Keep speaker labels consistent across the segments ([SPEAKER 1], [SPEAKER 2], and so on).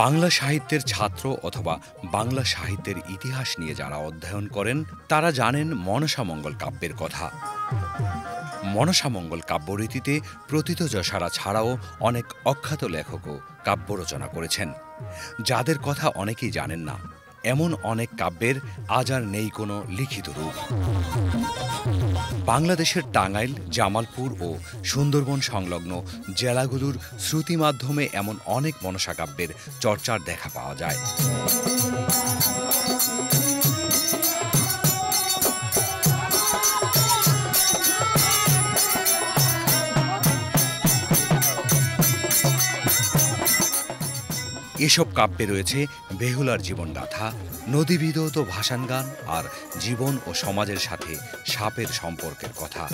[SPEAKER 1] বাংলা সাহিত্যের ছাত্র অথবা বাংলা সাহিত্যের ইতিহাস নিয়ে যারা অধ্যয়ন করেন তারা জানেন মনসামঙ্গল কাব্যের কথা। মনসামঙ্গল কাব্যরীতিতে প্রথিতযশারা ছাড়াও অনেক অখ্যাত লেখকও কাব্য রচনা করেছেন, যাদের কথা অনেকেই জানেন না। এমন অনেক কাব্যের আজ আর নেই কোনো লিখিত রূপ। বাংলাদেশের টাঙ্গাইল, জামালপুর ও সুন্দরবন সংলগ্ন জেলাগুলোর শ্রুতি মাধ্যমে এমন অনেক মনসা কাব্যের চর্চার দেখা পাওয়া যায়। এসব কাব্যে রয়েছে বেহুলার জীবনগাথা, নদীবিধৌত ভাসান গান আর জীবন ও সমাজের সাথে সাপের সম্পর্কের কথা।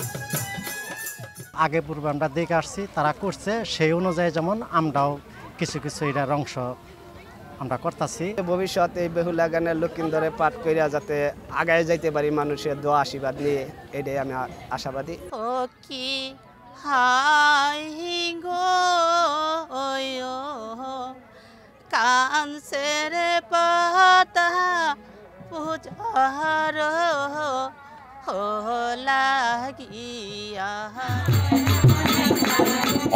[SPEAKER 2] আগে পূর্বে আমরা দেখে আসছি তারা করছে, সেই অনুযায়ী যেমন আমরাও কিছু কিছু এটার অংশ আমরা করতেছি।
[SPEAKER 3] ভবিষ্যতে এই বেহুলা গানের লক্ষিন্দরে পাঠ করিয়া যাতে আগায় যাইতে পারি মানুষের দোয়া আশীর্বাদ নিয়ে, এটাই আমি আশাবাদী।
[SPEAKER 4] ও কি হাই গো কানসের পাতা পূজার লাগিয়া।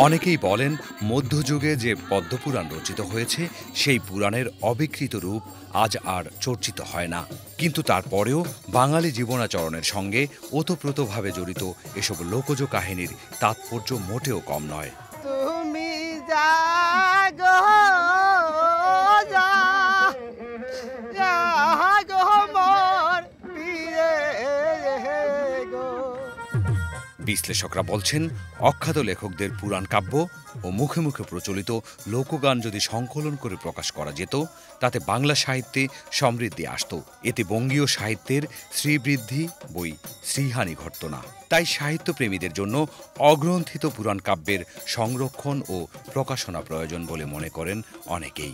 [SPEAKER 1] অনেকেই বলেন মধ্যযুগে যে পদ্মপুরাণ রচিত হয়েছে সেই পুরাণের অবিকৃত রূপ আজ আর চর্চিত হয় না, কিন্তু তারপরেও বাঙালি জীবনাচরণের সঙ্গে ওতপ্রোতভাবে জড়িত এসব লোকজ কাহিনীর তাৎপর্য মোটেও কম নয়।
[SPEAKER 4] তুমি জাগো
[SPEAKER 1] বিশ্লেষকরা বলছেন, অখ্যাত লেখকদের পুরাণ কাব্য ও মুখে মুখে প্রচলিত লোকগান যদি সংকলন করে প্রকাশ করা যেত, তাতে বাংলা সাহিত্যে সমৃদ্ধি আসত। এতে বঙ্গীয় সাহিত্যের শ্রীবৃদ্ধি বই শ্রীহানি ঘটত না। তাই সাহিত্যপ্রেমীদের জন্য অগ্রন্থিত পুরাণ কাব্যের সংরক্ষণ ও প্রকাশনা প্রয়োজন বলে মনে করেন অনেকেই।